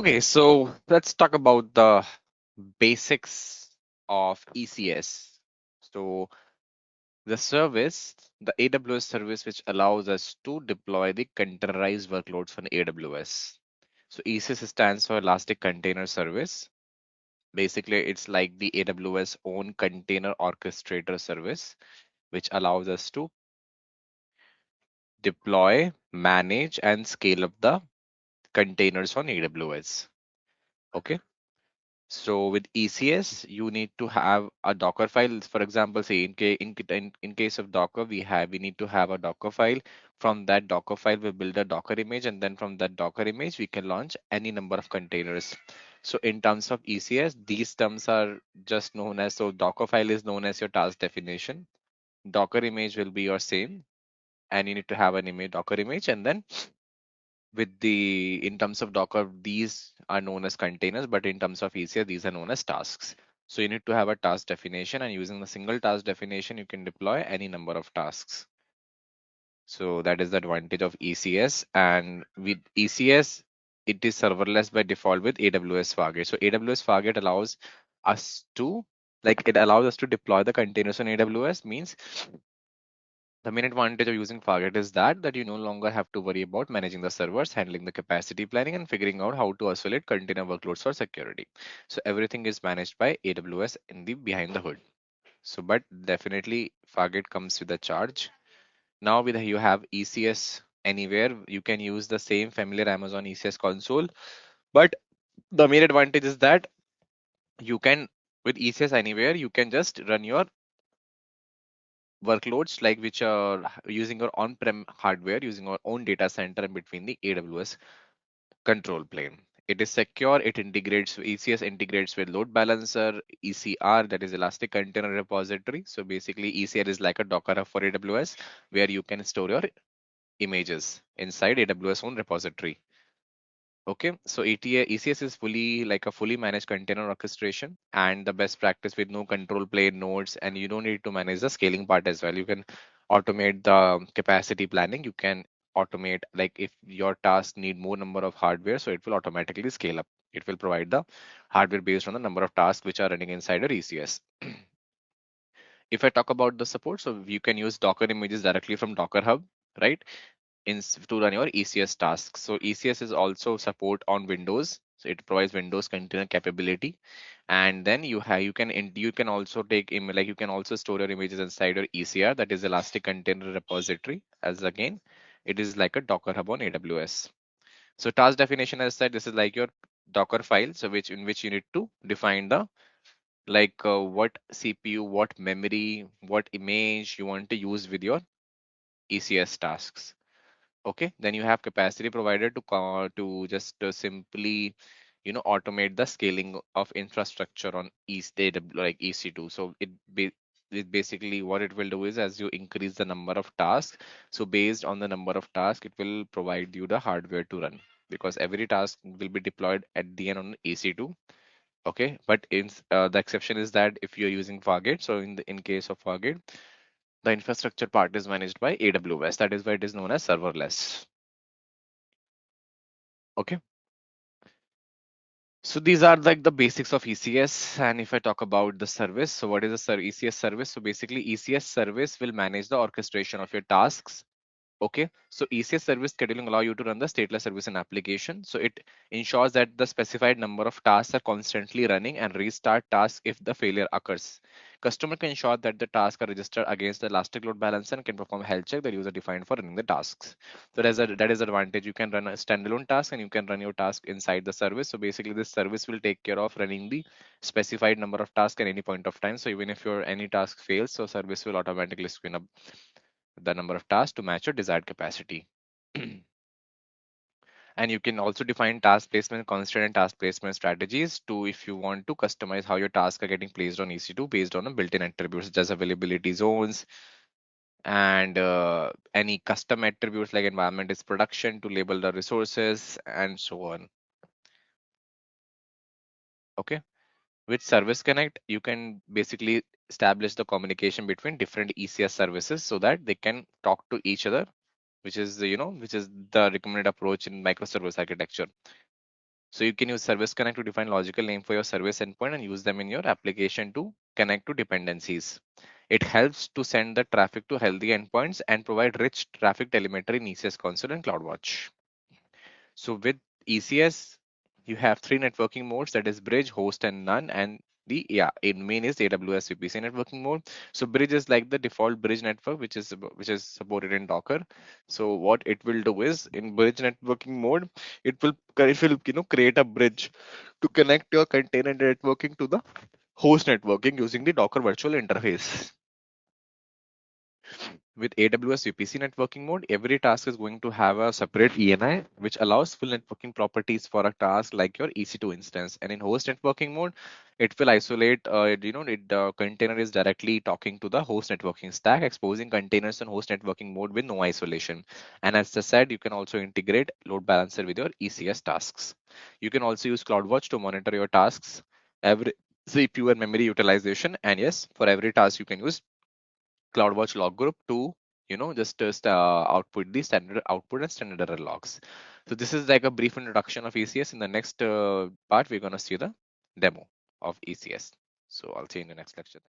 Okay, so let's talk about the basics of ECS. So the service, the AWS service, which allows us to deploy the containerized workloads on AWS. So ECS stands for Elastic Container Service. Basically, it's like the AWS own container orchestrator service, which allows us to deploy, manage, and scale up the containers on AWS. Okay. So with ECS, you need to have a Docker file. For example, say in case of Docker, we need to have a Docker file. From that Docker file, we build a Docker image, and then from that Docker image, we can launch any number of containers. So in terms of ECS, these terms are just known as, so Docker file is known as your task definition. Docker image will be your same, and you need to have an image, Docker image, and then with the in terms of Docker, these are known as containers, but in terms of ECS, these are known as tasks. So you need to have a task definition, and using the single task definition, you can deploy any number of tasks. So that is the advantage of ECS. And with ECS, it is serverless by default with AWS Fargate. So AWS Fargate allows us to, it allows us to deploy the containers on AWS, means the main advantage of using Fargate is that you no longer have to worry about managing the servers, handling the capacity planning, and figuring out how to isolate container workloads for security. So everything is managed by AWS in the behind the hood. So, but definitely Fargate comes with a charge. Now with you have ECS anywhere, you can use the same familiar Amazon ECS console, but the main advantage is that you can, with ECS anywhere, you can just run your workloads like which are using your on-prem hardware, using our own data center in between the AWS control plane. It is secure. It integrates, ECS integrates with load balancer, ECR, that is Elastic Container Repository. So basically ECR is like a Docker hub for AWS where you can store your images inside AWS own repository. Okay, so ECS is fully like a fully managed container orchestration and the best practice with no control plane nodes, and you don't need to manage the scaling part as well. You can automate the capacity planning. You can automate, like if your tasks need more number of hardware, so it will automatically scale up. It will provide the hardware based on the number of tasks which are running inside your ECS. If I talk about the support, so you can use Docker images directly from Docker Hub, right? To run your ECS tasks. So ECS is also support on Windows. So it provides Windows container capability. And then you can also you can also store your images inside your ECR, that is Elastic Container Repository. As again, it is like a Docker Hub on AWS. So task definition, as said, this is like your Docker file, so which in which you need to define the what CPU, what memory, what image you want to use with your ECS tasks. Okay, then you have capacity provider to just simply automate the scaling of infrastructure on like EC2. So it basically what it will do is, as you increase the number of tasks, so based on the number of tasks, it will provide you the hardware to run, because every task will be deployed at the end on EC2. Okay, but the exception is that if you're using Fargate, so in case of Fargate, the infrastructure part is managed by AWS. That is why it is known as serverless. Okay. So these are like the basics of ECS. And if I talk about the service, so what is a ECS service? So basically ECS service will manage the orchestration of your tasks. Okay, so ECS service scheduling allow you to run the stateless service and application. So it ensures that the specified number of tasks are constantly running and restart tasks if the failure occurs. Customer can ensure that the tasks are registered against the elastic load balancer and can perform health check that user defined for running the tasks. So that is advantage. You can run a standalone task and you can run your task inside the service. So basically this service will take care of running the specified number of tasks at any point of time. So even if your any task fails, so service will automatically spin up the number of tasks to match your desired capacity. And you can also define task placement constraint and task placement strategies to, if you want to customize how your tasks are getting placed on EC2 based on a built-in attributes such as availability zones and any custom attributes like environment is production to label the resources and so on. Okay. With Service Connect, you can basically establish the communication between different ECS services so that they can talk to each other, which is the recommended approach in microservice architecture. So you can use Service Connect to define logical name for your service endpoint and use them in your application to connect to dependencies. It helps to send the traffic to healthy endpoints and provide rich traffic telemetry in ECS console and CloudWatch. So with ECS, you have three networking modes, that is bridge, host, and none. And the in main is AWS VPC networking mode. So bridge is like the default bridge network, which is supported in Docker. So what it will do is in bridge networking mode, it will create a bridge to connect your container networking to the host networking using the Docker virtual interface. With AWS VPC networking mode, every task is going to have a separate ENI, which allows full networking properties for a task like your EC2 instance. And in host networking mode, it will isolate, the container is directly talking to the host networking stack, exposing containers in host networking mode with no isolation. And as I said, you can also integrate load balancer with your ECS tasks. You can also use CloudWatch to monitor your tasks, every CPU and memory utilization. And yes, for every task, you can use CloudWatch log group to just output the standard output and standard error logs. So this is like a brief introduction of ECS. In the next part, we're gonna see the demo of ECS. So I'll see you in the next lecture.